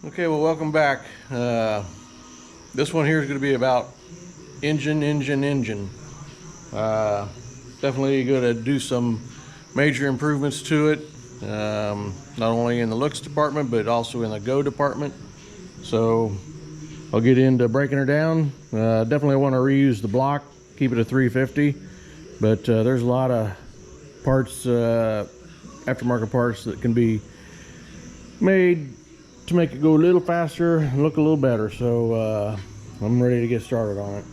Okay, well, welcome back. This one here is going to be about engine. Definitely going to do some major improvements to it, not only in the looks department, but also in the go department. So I'll get into breaking her down. Definitely want to reuse the block, keep it a 350, but there's a lot of parts, aftermarket parts that can be made to make it go a little faster and look a little better. So I'm ready to get started on it.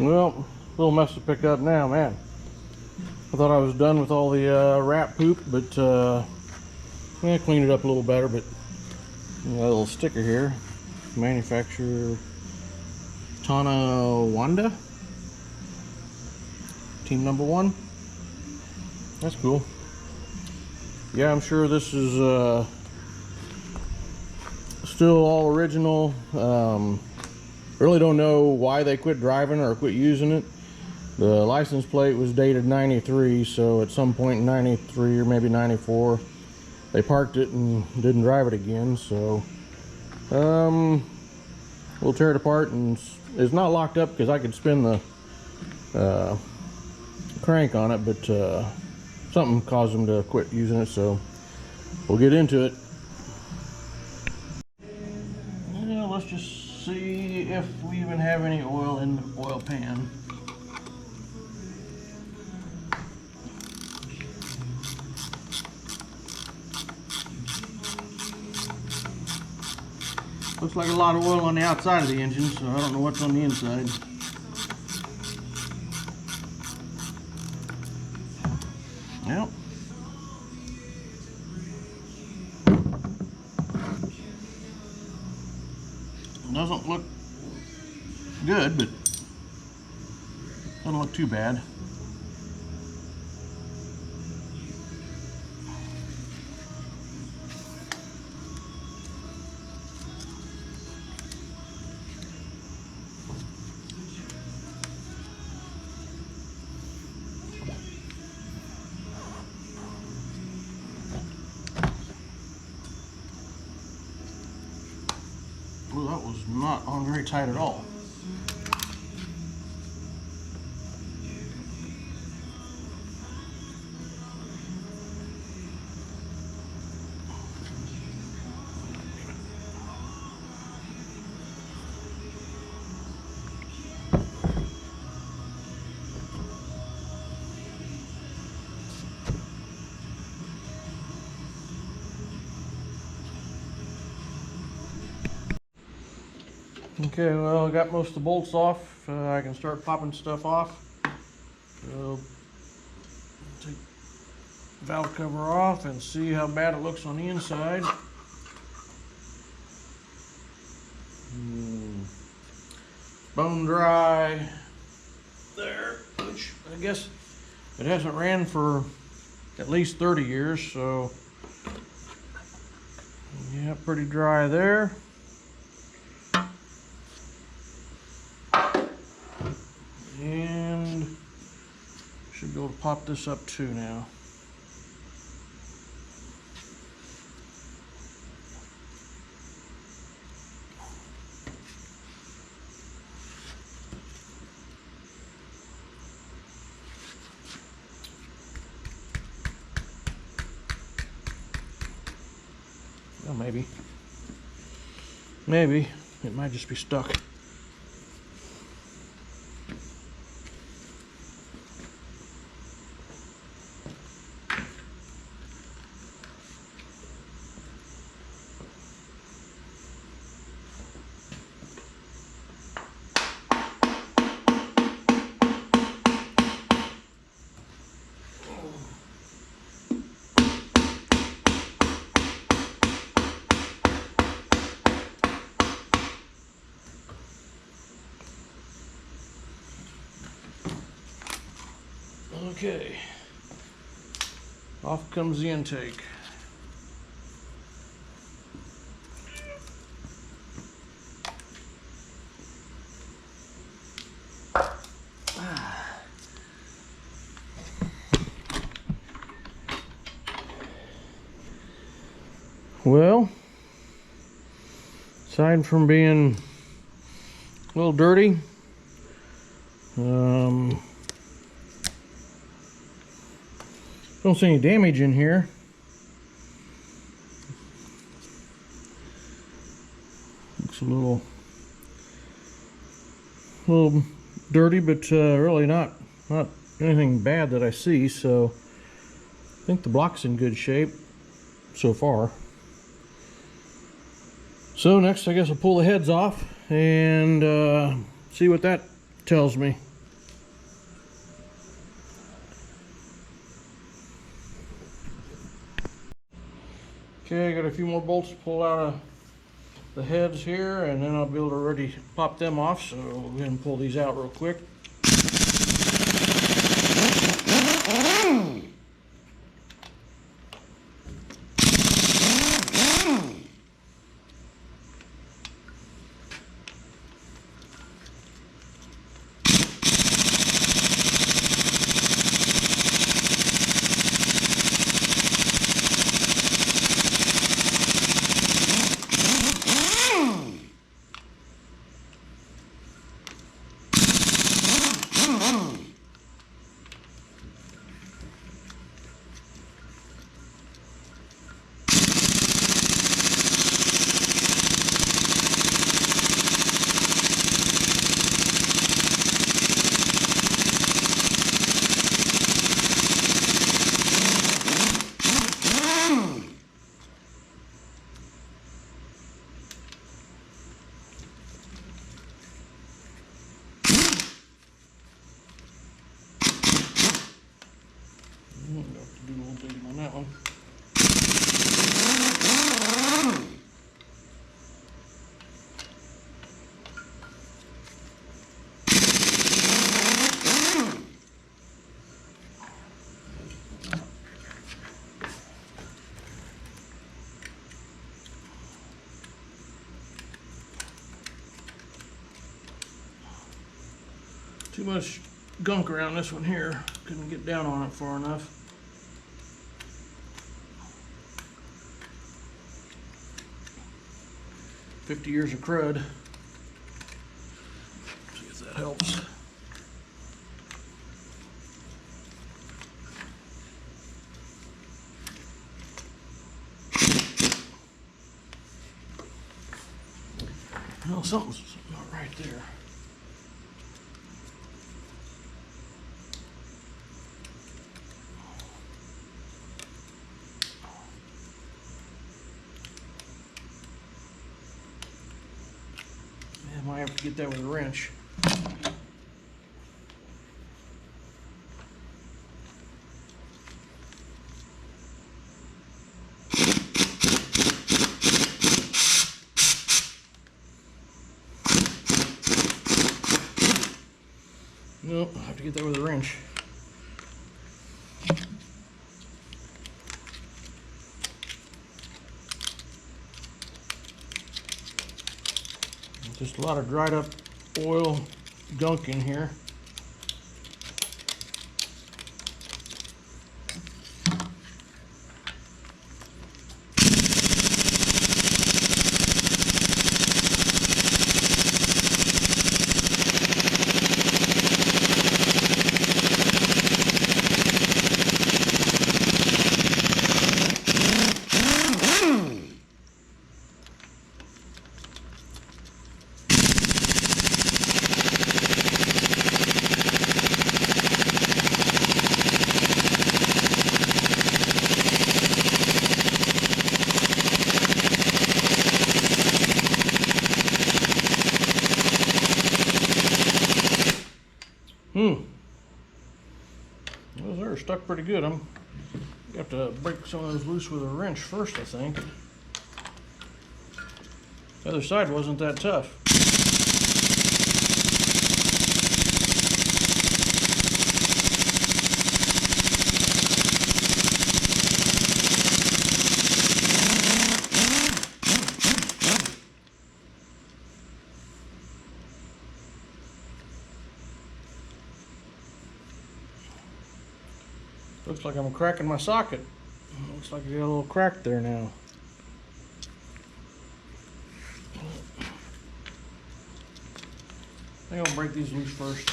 Well, a little mess to pick up now, man. I thought I was done with all the rat poop, but yeah, cleaned it up a little better. But a little sticker here, manufacturer Tonawanda, team number 1. That's cool. Yeah, I'm sure this is still all original. Really don't know why they quit driving or quit using it. The license plate was dated 93, so at some point in 93 or maybe 94 they parked it and didn't drive it again. So we'll tear it apart, and it's not locked up because I could spin the crank on it, but something caused them to quit using it, so we'll get into it. Yeah, let's just see if we even have any oil in the oil pan. Looks like a lot of oil on the outside of the engine, so I don't know what's on the inside. Yep. Doesn't look good, but doesn't look too bad. Well, that was not on very tight at all. Okay, well, I got most of the bolts off. I can start popping stuff off. So, take the valve cover off and see how bad it looks on the inside. Bone dry there, which I guess it hasn't ran for at least 30 years, so yeah, pretty dry there. And should be able to pop this up too now. Well, maybe it might just be stuck. Okay. Off comes the intake. Well, aside from being a little dirty, don't see any damage in here. Looks a little dirty, but really not anything bad that I see. So I think the block's in good shape so far. So next, I guess I'll pull the heads off and see what that tells me. Okay, I got a few more bolts to pull out of the heads here, and then I'll be able to already pop them off. So we'll go ahead and pull these out real quick. Do a little digging on that one. Too much gunk around this one here. Couldn't get down on it far enough. "50 years of crud." See if that helps. Well, something's not right there. I might have to get that with a wrench. Nope, I have to get that with a wrench. Just a lot of dried up oil gunk in here. Those are stuck pretty good. I'm gonna have to break some of those loose with a wrench first, I think. The other side wasn't that tough. Looks like I'm cracking my socket. Looks like I got a little crack there now. I think I'll break these loose first.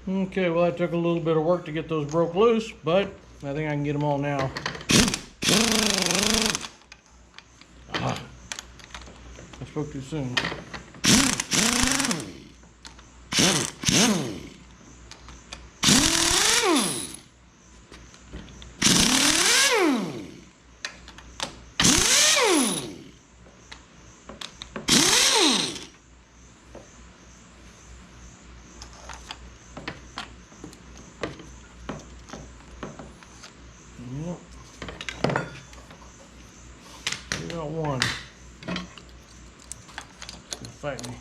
Okay, well that took a little bit of work to get those broke loose, but I think I can get them all now. I spoke too soon. We got one. It's gonna fight me.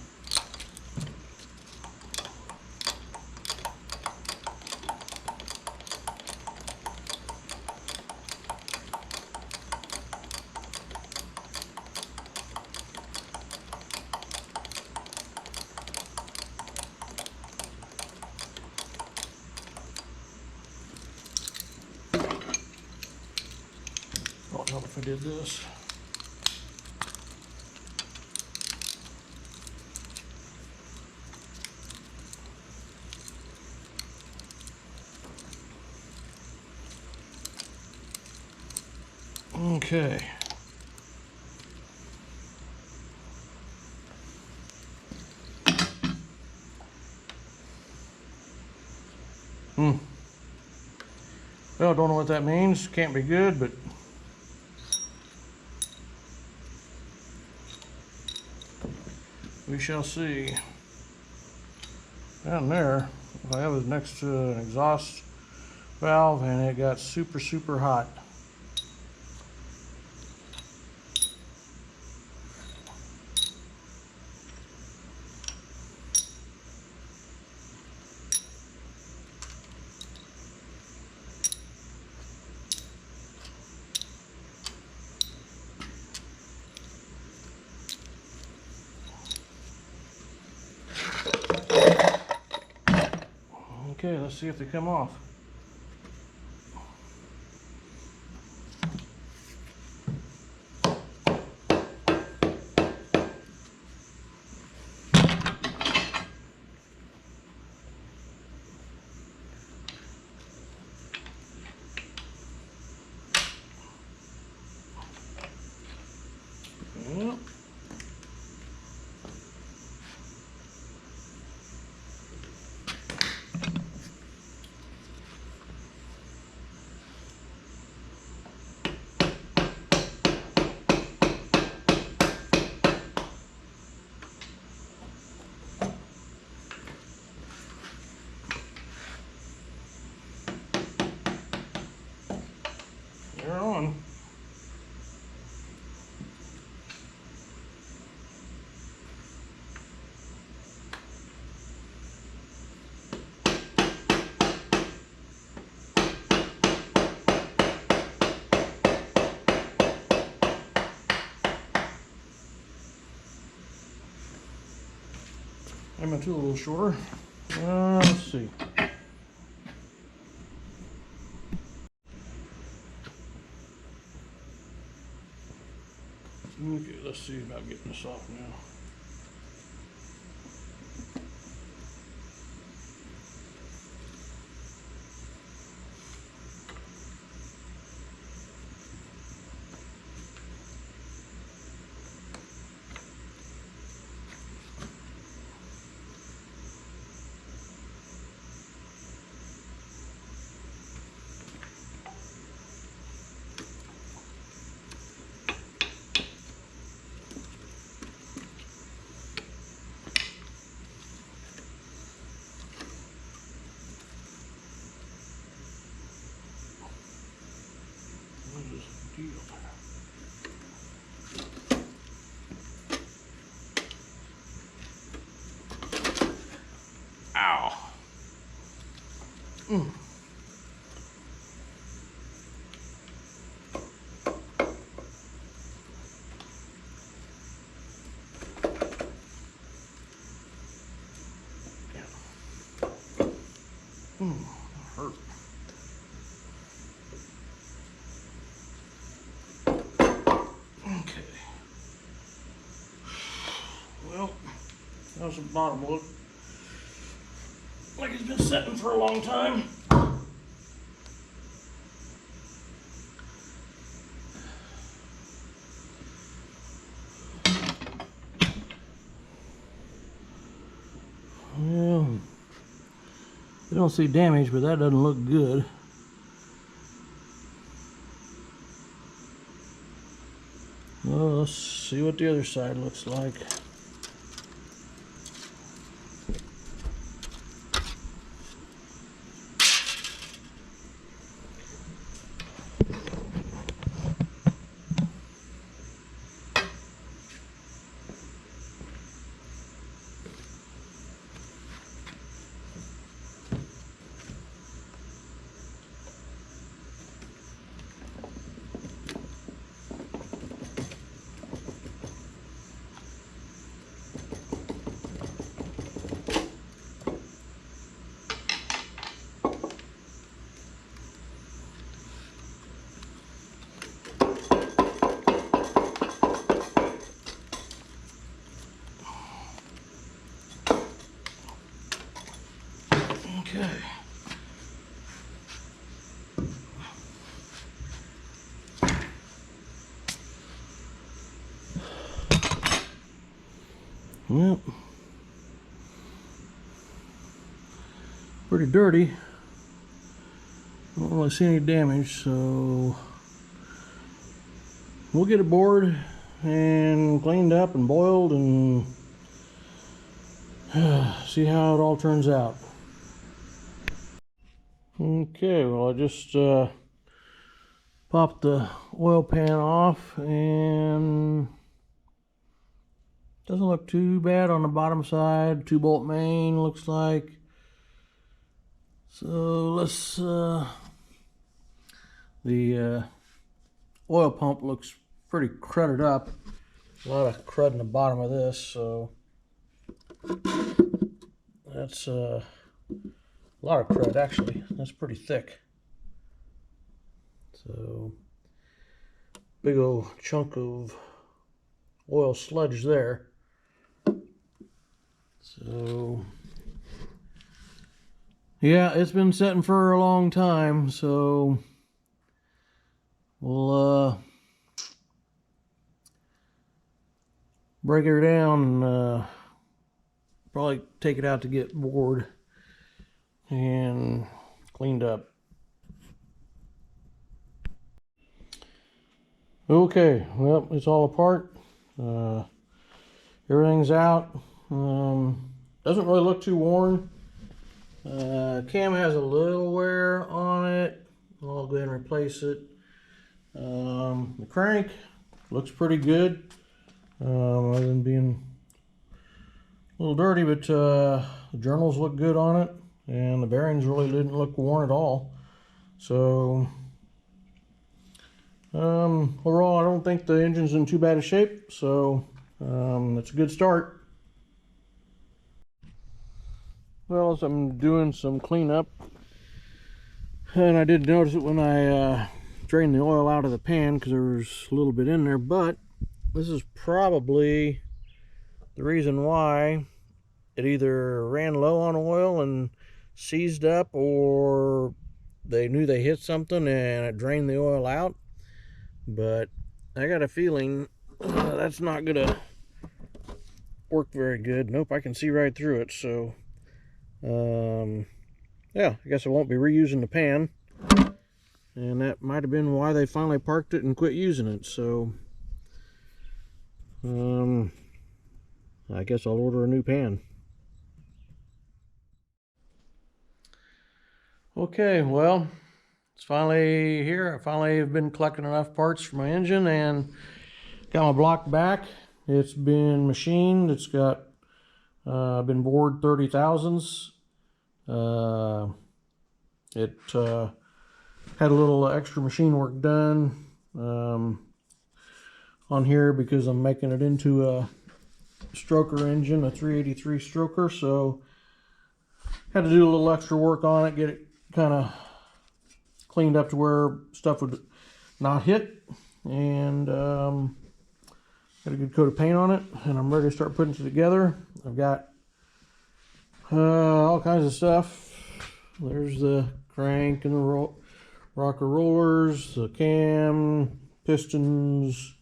Oh, not if I did this. Okay. Well, don't know what that means. Can't be good, but we shall see. Down there, I was next to an exhaust valve and it got super hot. Okay, let's see if they come off. Yep. They're on. I'm a tool a little shorter. Let's see. Okay, let's see about getting this off now. What is the deal there? Ow. Hurt. Okay. Well, how's the bottom look? Like it's been setting for a long time. Well, I don't see damage, but that doesn't look good. Well, let's see what the other side looks like. Okay. Well, pretty dirty. Don't really see any damage, so we'll get it bored and cleaned up and boiled and see how it all turns out. Okay, well, I just popped the oil pan off, and doesn't look too bad on the bottom side. 2-bolt main looks like. So let's the oil pump looks pretty crudded up. A lot of crud in the bottom of this, so that's a lot of crud actually. That's pretty thick. So big old chunk of oil sludge there. So yeah, it's been setting for a long time, so we'll break her down and probably take it out to get bored and cleaned up. Okay, well, it's all apart. Everything's out. Doesn't really look too worn. Cam has a little wear on it. I'll go ahead and replace it. The crank looks pretty good, other than being a little dirty, but the journals look good on it, and the bearings really didn't look worn at all. So overall, I don't think the engine's in too bad a shape, so it's a good start. Well, as I'm doing some cleanup, and I did notice it when I drained the oil out of the pan, because there was a little bit in there, but this is probably the reason why it either ran low on oil and seized up, or they knew they hit something and it drained the oil out. But I got a feeling that's not gonna work very good. Nope, I can see right through it. So yeah, I guess I won't be reusing the pan, and that might have been why they finally parked it and quit using it. So I guess I'll order a new pan. Okay, well, it's finally here. I finally have been collecting enough parts for my engine and got my block back. It's been machined. It's got been bored 30 thousandths. It had a little extra machine work done on here because I'm making it into a stroker engine, a 383 stroker. So Had to do a little extra work on it, get it kind of cleaned up to where stuff would not hit, and got a good coat of paint on it, and I'm ready to start putting it together. I've got all kinds of stuff. There's the crank and the rocker rollers, the cam, pistons,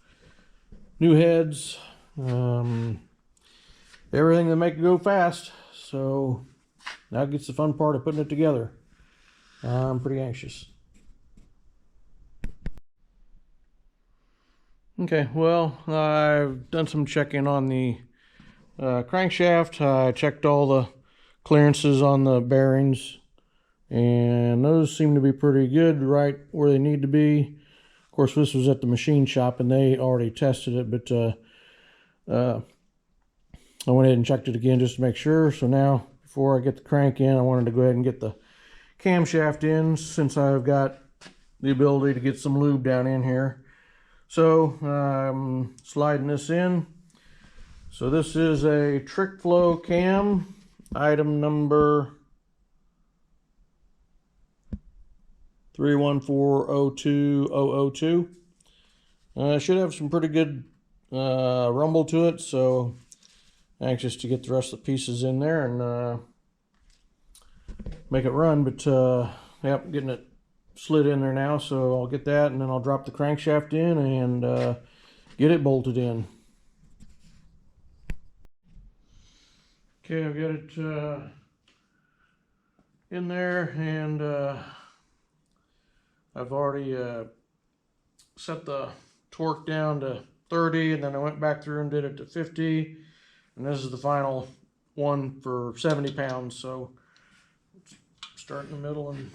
new heads, everything to make it go fast. So now gets the fun part of putting it together. I'm pretty anxious. Okay, well, I've done some checking on the crankshaft. I checked all the clearances on the bearings, and those seem to be pretty good, right where they need to be. Of course, this was at the machine shop, and they already tested it, but I went ahead and checked it again just to make sure. So now, before I get the crank in, I wanted to go ahead and get the camshaft in, since I've got the ability to get some lube down in here. So I'm sliding this in. So this is a trick flow cam, item number 314020002. Should have some pretty good rumble to it, so anxious to get the rest of the pieces in there and make it run. But yep, getting it slid in there now, so I'll get that, and then I'll drop the crankshaft in and get it bolted in. Okay, I've got it in there, and I've already set the torque down to 30, and then I went back through and did it to 50, and this is the final one for 70 pounds. So start in the middle and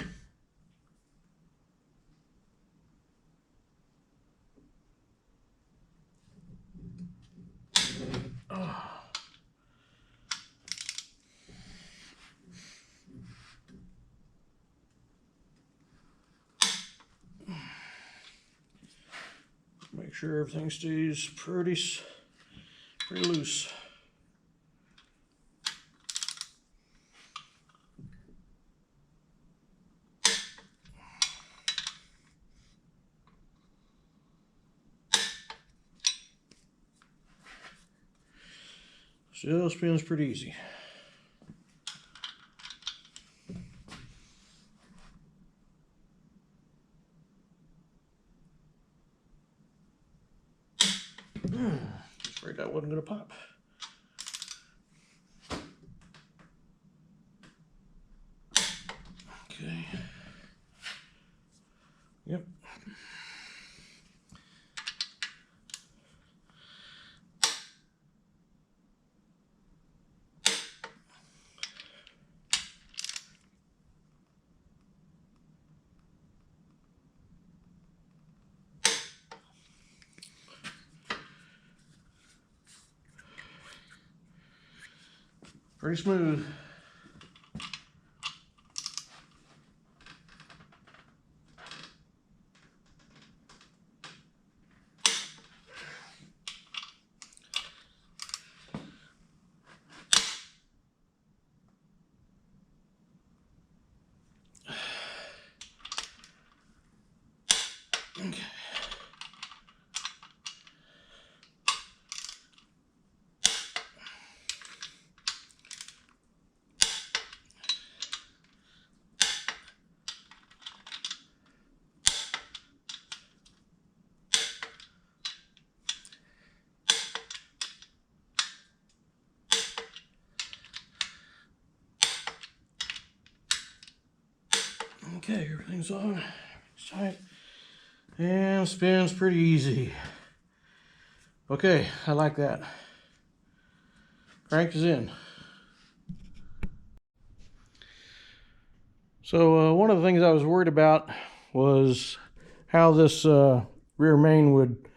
make sure everything stays pretty loose. Still spins pretty easy. Afraid that wasn't going to pop. Okay. Yep. Pretty smooth. Okay. Okay, everything's on. It's tight. And spins pretty easy. Okay, I like that. Crank is in. So one of the things I was worried about was how this rear main would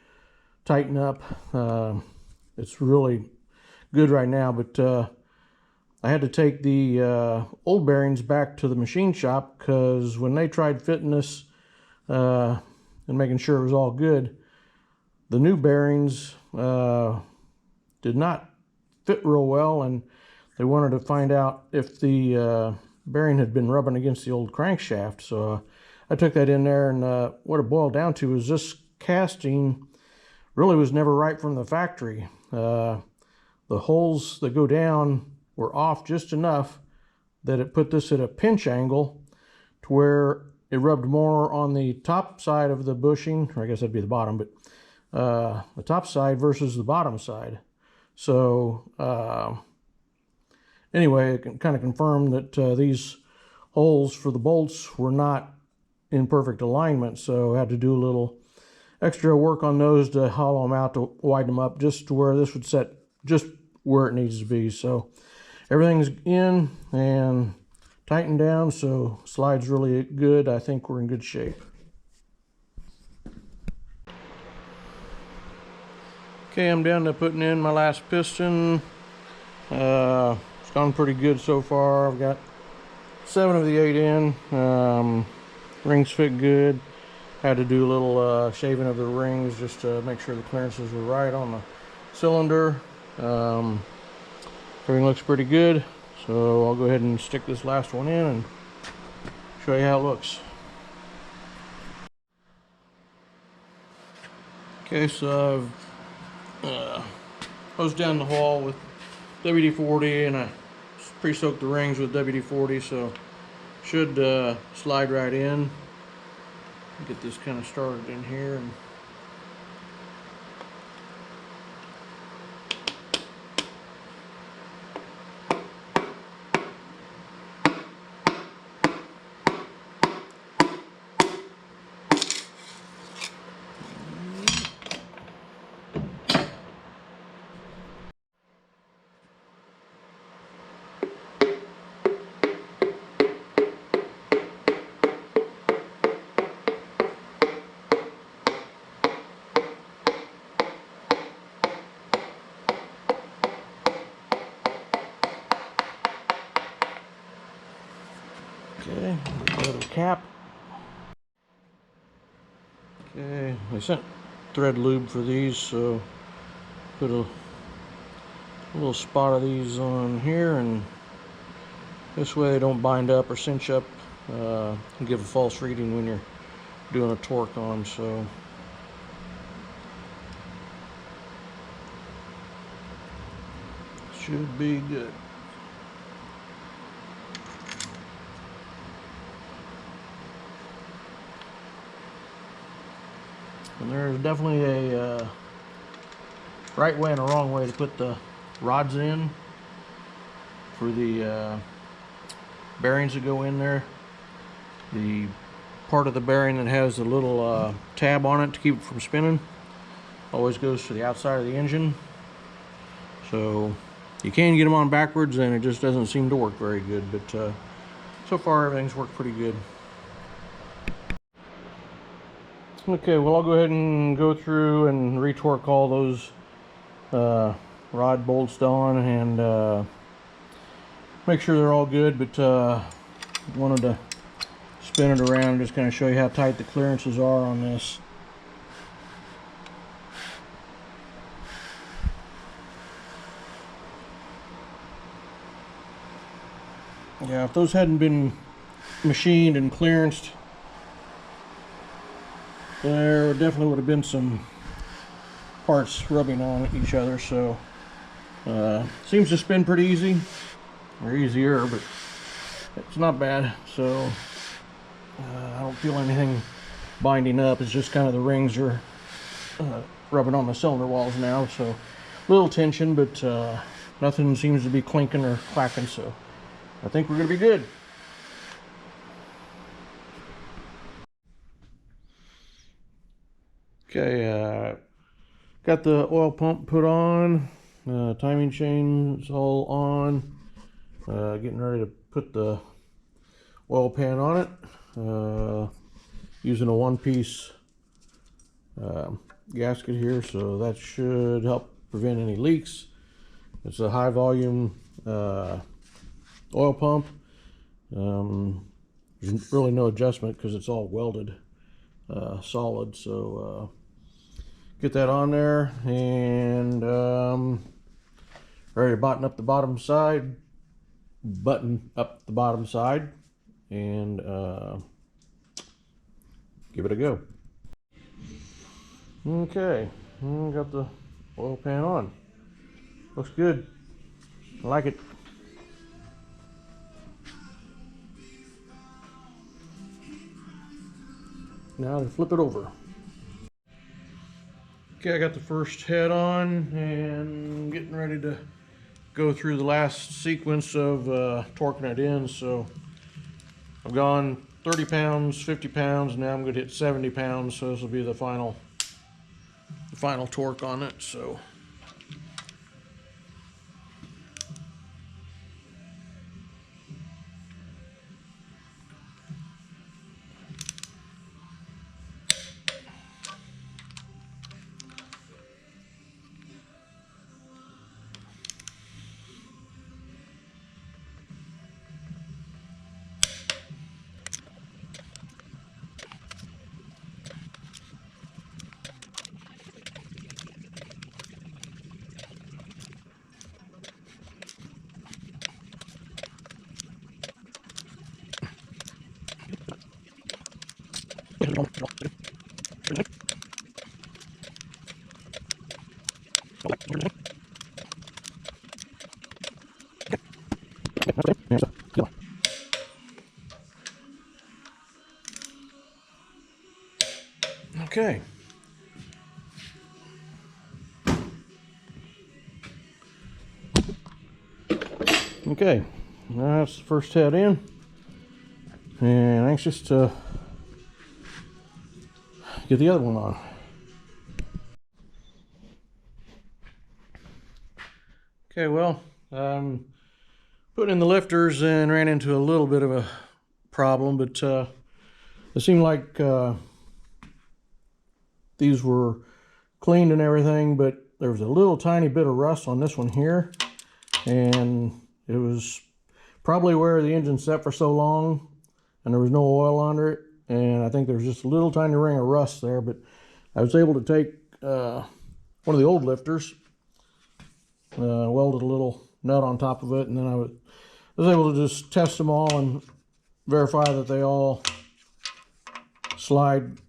tighten up. It's really good right now, but I had to take the old bearings back to the machine shop, because when they tried fitting this and making sure it was all good, the new bearings did not fit real well, and they wanted to find out if the bearing had been rubbing against the old crankshaft. So I took that in there, and what it boiled down to is this casting really was never right from the factory. The holes that go down were off just enough that it put this at a pinch angle to where it rubbed more on the top side of the bushing, or I guess that'd be the bottom, but the top side versus the bottom side. So anyway, it can kind of confirm that these holes for the bolts were not in perfect alignment, so I had to do a little extra work on those to hollow them out, to widen them up just to where this would set just where it needs to be. So everything's in and tightened down, so slides really good. I think we're in good shape. Okay, I'm down to putting in my last piston. It's gone pretty good so far. I've got 7 of the 8 in. Rings fit good. Had to do a little shaving of the rings just to make sure the clearances were right on the cylinder. Everything looks pretty good, so I'll go ahead and stick this last one in and show you how it looks. Okay, so I've hosed down the hole with WD-40, and I pre-soaked the rings with WD-40, so should slide right in. Get this kind of started in here, and okay, a little cap. Okay, I sent thread lube for these, so put a little spot of these on here, and this way they don't bind up or cinch up and give a false reading when you're doing a torque on. So should be good. And there's definitely a right way and a wrong way to put the rods in for the bearings that go in there. The part of the bearing that has a little tab on it to keep it from spinning always goes to the outside of the engine. So you can get them on backwards, and it just doesn't seem to work very good, but so far everything's worked pretty good. Okay, well, I'll go ahead and go through and retorque all those rod bolts on and make sure they're all good, but wanted to spin it around and just kind of show you how tight the clearances are on this. Yeah, if those hadn't been machined and clearanced, there definitely would have been some parts rubbing on each other. So seems to spin pretty easy, or easier, but it's not bad. So I don't feel anything binding up. It's just kind of the rings are rubbing on the cylinder walls now, so a little tension, but nothing seems to be clinking or clacking, so I think we're gonna be good. Okay, got the oil pump put on, timing chain is all on, getting ready to put the oil pan on it, using a one-piece gasket here, so that should help prevent any leaks. It's a high volume oil pump. There's really no adjustment because it's all welded solid, so get that on there, and ready to button up the bottom side button up the bottom side and give it a go. Okay, got the oil pan on. Looks good. I like it. Now to flip it over. Okay, I got the first head on and getting ready to go through the last sequence of torquing it in. So I've gone 30 pounds, 50 pounds, now I'm going to hit 70 pounds, so this will be the final torque on it. So okay. Okay, now that's the first head in, and anxious to get the other one on. Okay, well, putting in the lifters and ran into a little bit of a problem, but it seemed like these were cleaned and everything, but there was a little tiny bit of rust on this one here, and it was probably where the engine sat for so long and there was no oil under it, and I think there was just a little tiny ring of rust there. But I was able to take one of the old lifters, welded a little nut on top of it, and then I was able to just test them all and verify that they all slide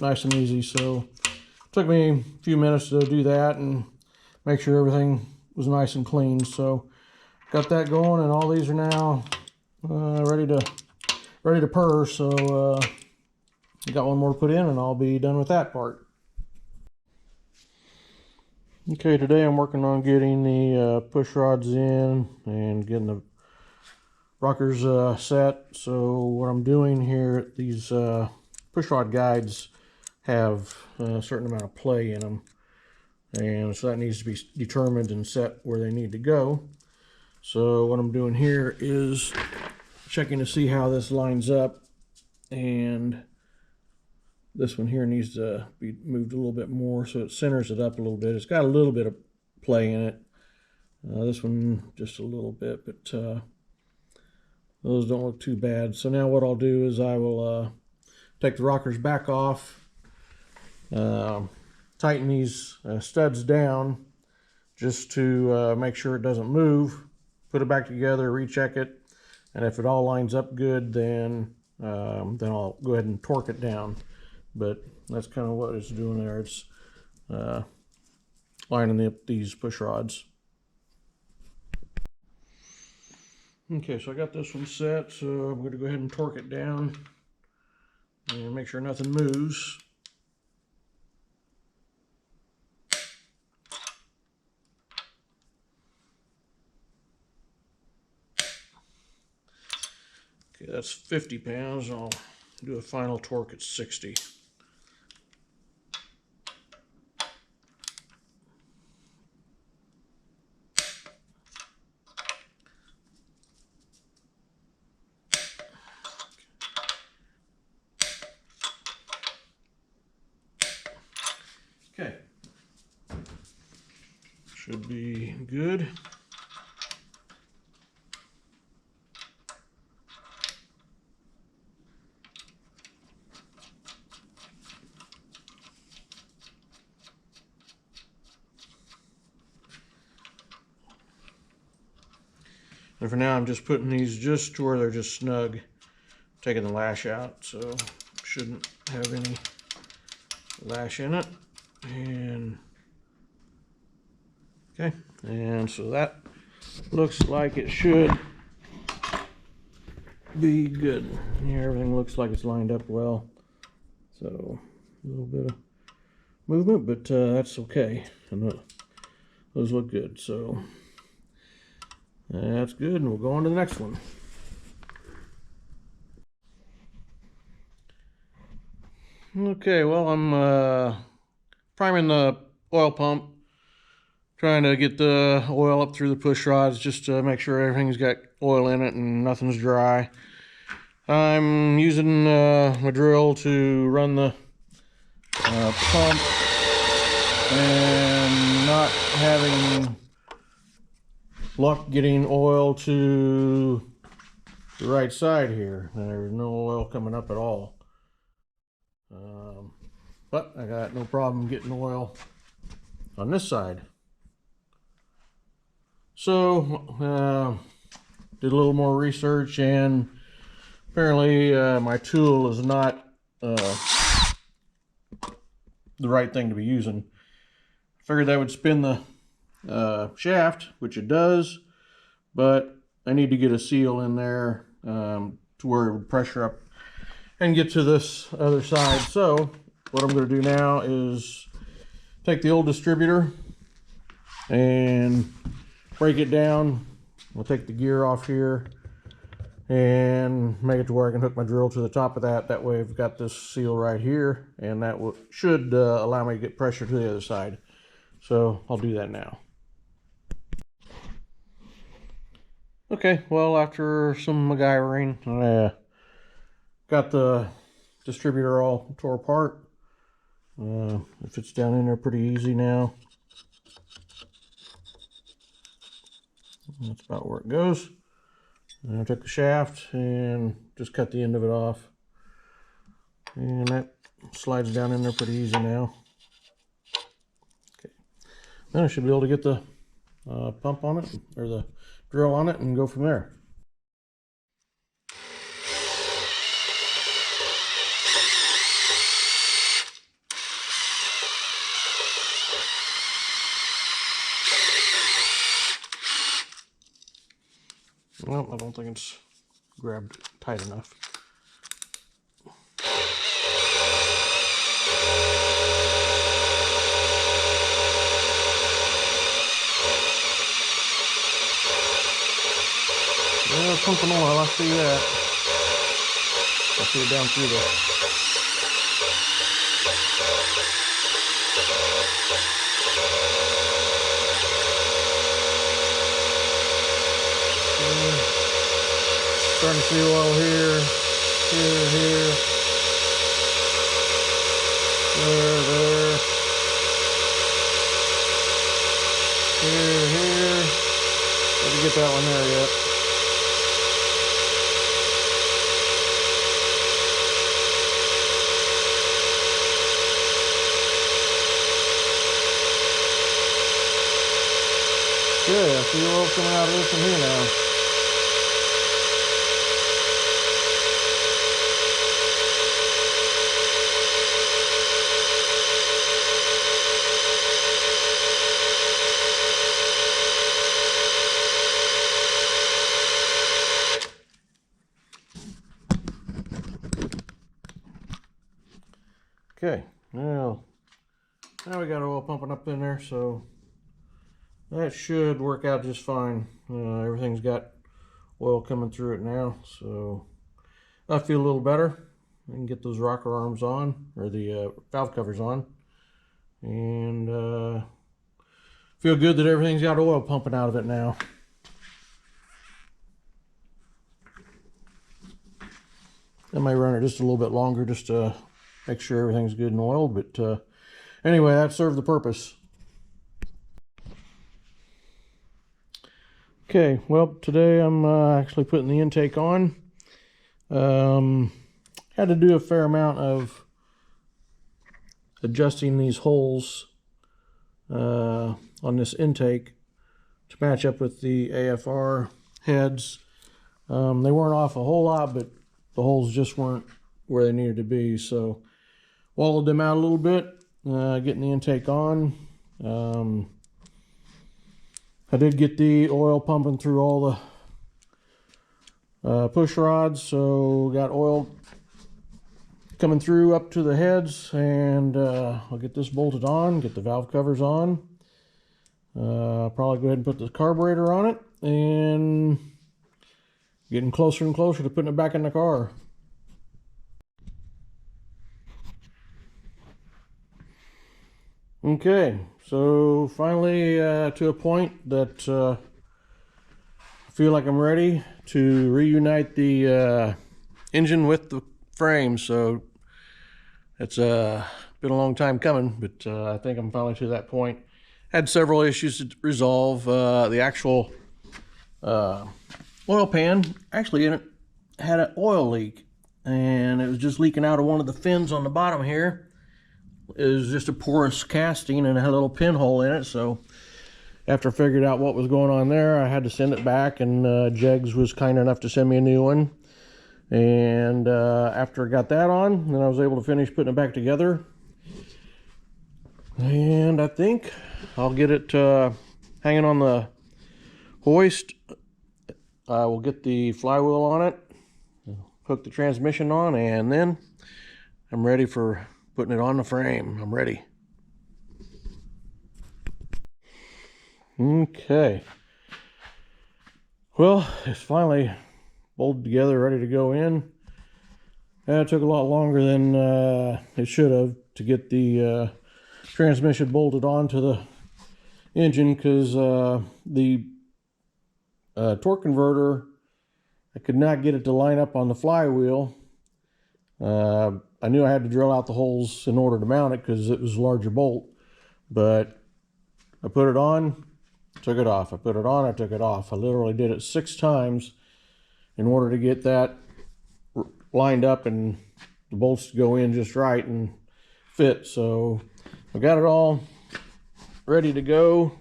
nice and easy. So it took me a few minutes to do that and make sure everything was nice and clean. So got that going, and all these are now ready to purr. So got one more to put in and I'll be done with that part. Okay, today I'm working on getting the push rods in and getting the rockers set. So what I'm doing here, these push rod guides have a certain amount of play in them, and so that needs to be determined and set where they need to go. So what I'm doing here is checking to see how this lines up, and this one here needs to be moved a little bit more so it centers it up a little bit. It's got a little bit of play in it. This one just a little bit, but those don't look too bad. So now what I'll do is I will take the rockers back off, tighten these studs down just to make sure it doesn't move, put it back together, recheck it, and if it all lines up good, then I'll go ahead and torque it down. But that's kind of what it's doing there. It's lining up these push rods. Okay, so I got this one set, so I'm going to go ahead and torque it down and make sure nothing moves. Okay, that's 50 pounds. I'll do a final torque at 60. Okay, should be good. And for now, I'm just putting these just to where they're just snug, taking the lash out, so shouldn't have any lash in it. And okay, and so that looks like it should be good. Yeah, everything looks like it's lined up well. So a little bit of movement, but that's okay. And those look good. So that's good, and we'll go on to the next one. Okay, well, I'm priming the oil pump, trying to get the oil up through the push rods just to make sure everything's got oil in it and nothing's dry. I'm using my drill to run the pump and not having luck getting oil to the right side here. There's no oil coming up at all. But I got no problem getting oil on this side. So did a little more research, and apparently my tool is not the right thing to be using. Figured that would spin the shaft, which it does, but I need to get a seal in there to where it would pressure up and get to this other side. So what I'm going to do now is take the old distributor and break it down. We'll take the gear off here and make it to where I can hook my drill to the top of that. That way I've got this seal right here, and that should allow me to get pressure to the other side. So I'll do that now. Okay, well, after some MacGyvering, I got the distributor all tore apart. It fits down in there pretty easy now. That's about where it goes. And I took the shaft and just cut the end of it off. And that slides down in there pretty easy now. Okay. Then I should be able to get the pump on it, or the drill on it, and go from there. Well, I don't think it's grabbed tight enough. Yeah, pumping oil, I see that. I see it down through there. Starting to see oil here, here, there, here. Didn't get that one there yet. Good, I see oil coming out of this one here now. Okay, now we got oil pumping up in there, so that should work out just fine. Everything's got oil coming through it now, so I feel a little better. I can get those rocker arms on, or the valve covers on, and feel good that everything's got oil pumping out of it now. I might run it just a little bit longer just to make sure everything's good and oiled, but anyway, that served the purpose. Okay, well, today I'm actually putting the intake on. Had to do a fair amount of adjusting these holes on this intake to match up with the AFR heads. They weren't off a whole lot, but the holes just weren't where they needed to be. So wallowed them out a little bit, getting the intake on. I did get the oil pumping through all the push rods, so got oil coming through up to the heads, and I'll get this bolted on, get the valve covers on. Probably go ahead and put the carburetor on it, and getting closer and closer to putting it back in the car. Okay, so finally to a point that I feel like I'm ready to reunite the engine with the frame. So it's been a long time coming, but I think I'm finally to that point. Had several issues to resolve. The actual oil pan actually in it had an oil leak, and it was just leaking out of one of the fins on the bottom here. It was just a porous casting and it had a little pinhole in it. So after I figured out what was going on there, I had to send it back, and Jegs was kind enough to send me a new one. And after I got that on, then I was able to finish putting it back together. And I think I'll get it hanging on the hoist. I will get the flywheel on it, hook the transmission on, and then I'm ready for putting it on the frame. I'm ready. Okay. Well, it's finally bolted together, ready to go in. It took a lot longer than it should have to get the transmission bolted onto the engine, because the torque converter, I could not get it to line up on the flywheel. I knew I had to drill out the holes in order to mount it because it was a larger bolt, but I put it on, took it off. I put it on, I took it off. I literally did it 6 times in order to get that lined up and the bolts to go in just right and fit. So I got it all ready to go.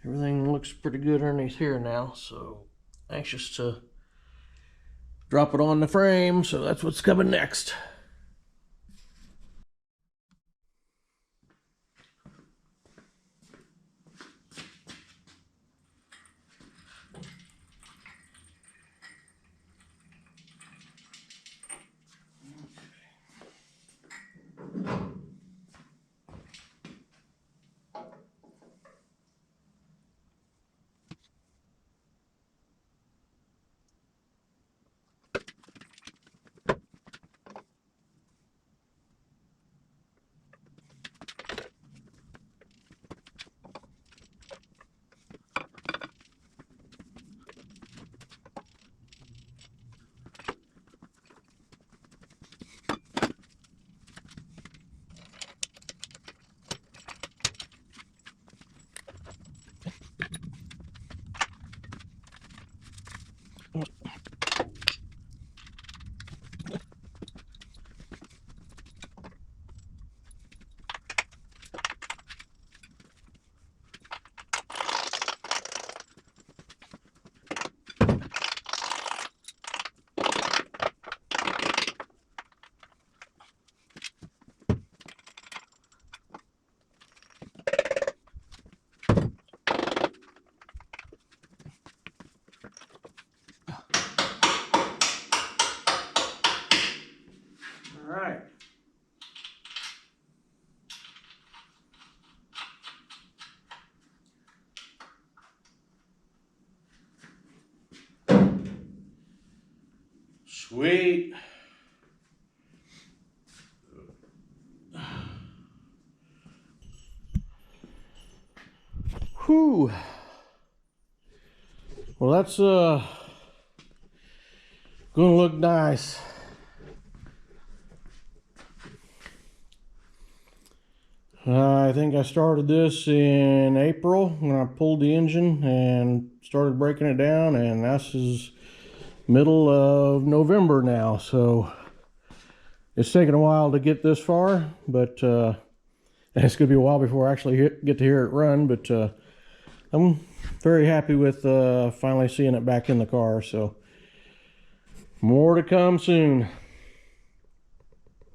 Everything looks pretty good underneath here now, so anxious to drop it on the frame. So that's what's coming next. All right. Sweet. Whew. Well, that's gonna look nice. I think I started this in April when I pulled the engine and started breaking it down, and this is middle of November now, so it's taken a while to get this far, but it's gonna be a while before I actually get to hear it run. But I'm very happy with finally seeing it back in the car. So more to come soon.